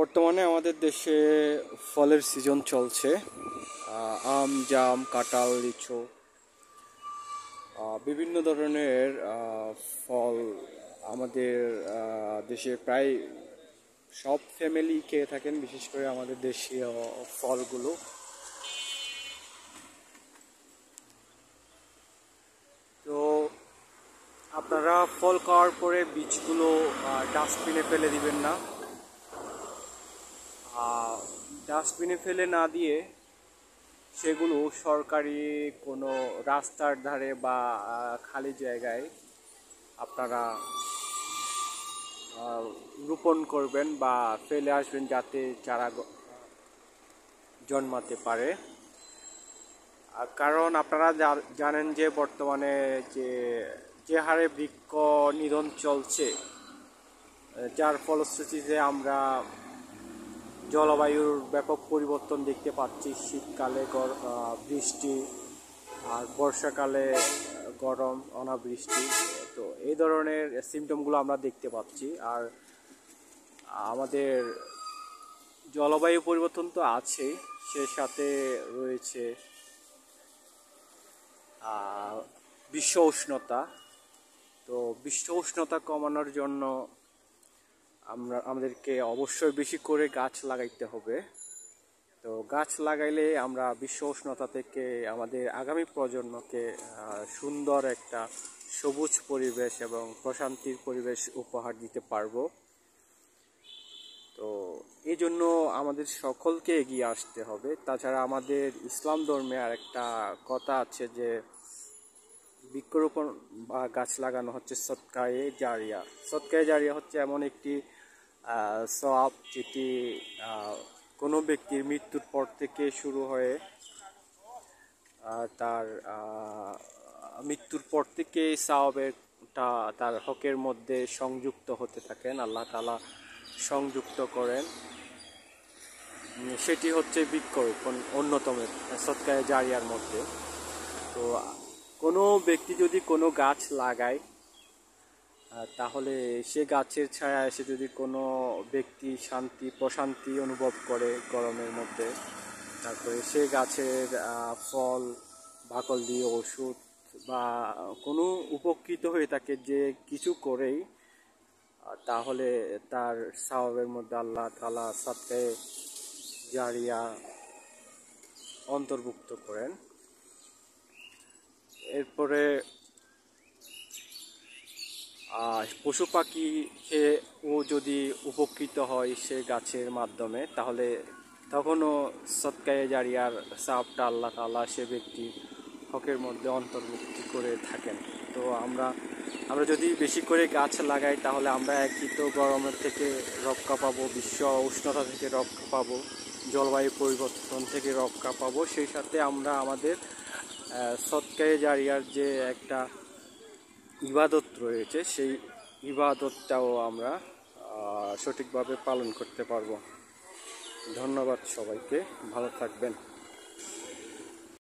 বর্তমানে আমাদের দেশে ফলের সিজন চলছে। আম, জাম, কাঁঠাল, লিচু, বিভিন্ন ধরনের ফল আমাদের দেশে প্রায় সব ফ্যামিলি খেয়ে থাকেন, বিশেষ করে আমাদের দেশীয় ফলগুলো। তো আপনারা ফল খাওয়ার পরে বীজগুলো ডাস্টবিনে ফেলে দিবেন না। ডাস্টবিনে ফেলে না দিয়ে সেগুলো সরকারি কোনো রাস্তার ধারে বা খালি জায়গায় আপনারা রোপণ করবেন বা ফেলে আসবেন, যাতে চারা জন্মাতে পারে। কারণ আপনারা জানেন যে বর্তমানে যে হারে বৃক্ষ নিধন চলছে, যার ফলশ্রুতিতে আমরা জলবায়ুর ব্যাপক পরিবর্তন দেখতে পাচ্ছি। শীতকালে বৃষ্টি, আর বর্ষাকালে গরম, অনাবৃষ্টি। তো এই ধরনের সিমটমগুলো আমরা দেখতে পাচ্ছি। আর আমাদের জলবায়ু পরিবর্তন তো আছে, সে সাথে রয়েছে বিশ্ব উষ্ণতা। তো বিশ্ব উষ্ণতা কমানোর জন্য আমাদেরকে অবশ্যই বেশি করে গাছ লাগাইতে হবে। তো গাছ লাগাইলে আমরা বিশ্ব উষ্ণতা থেকে আমাদের আগামী প্রজন্মকে সুন্দর একটা সবুজ পরিবেশ এবং প্রশান্তির পরিবেশ উপহার দিতে পারবো। তো এই জন্য আমাদের সকলকে এগিয়ে আসতে হবে। তাছাড়া আমাদের ইসলাম ধর্মে আর একটা কথা আছে যে বৃক্ষরোপণ বা গাছ লাগানো হচ্ছে সদকায়ে জারিয়া। সদকায়ে জারিয়া হচ্ছে এমন একটি সওয়াব যেটি কোনো ব্যক্তির মৃত্যুর পর থেকে শুরু হয়ে তার মৃত্যুর পর থেকে সওয়াবেরটা তার হকের মধ্যে সংযুক্ত হতে থাকেন, আল্লাহ তাআলা সংযুক্ত করেন। সেটি হচ্ছে বৃক্ষরোপণ, অন্যতম সদকায়ে জারিয়ার মধ্যে। তো কোনো ব্যক্তি যদি কোনো গাছ লাগায়, তাহলে সে গাছের ছায়া এসে যদি কোনো ব্যক্তি প্রশান্তি অনুভব করে গরমের মধ্যে, তারপরে সে গাছের ফল বাকল দিয়ে ওষুধ বা কোনো উপকৃত হয়ে থাকে যে কিছু করেই, তাহলে তার সওয়াবের মধ্যে আল্লাহ তাআলা সদকায়ে জারিয়া অন্তর্ভুক্ত করেন। এরপরে পশু পাখি খেয়েও যদি উপকৃত হয় সে গাছের মাধ্যমে, তাহলে তখনও সদকায়ে জারিয়ার সওয়াবটা আল্লাহ তাআলা সে ব্যক্তি হকের মধ্যে অন্তর্ভুক্তি করে থাকেন। তো আমরা যদি বেশি করে গাছ লাগাই, তাহলে আমরা একই তো গরমের থেকে রক্ষা পাবো, বিশ্ব উষ্ণতা থেকে রক্ষা পাবো, জলবায়ু পরিবর্তন থেকে রক্ষা পাবো। সেই সাথে আমরা আমাদের সদকায়ে জারিয়ার যে একটা ইবাদত রয়েছে, সেই ইবাদতটাও আমরা সঠিকভাবে পালন করতে পারবো। ধন্যবাদ সবাইকে, ভালো থাকবেন।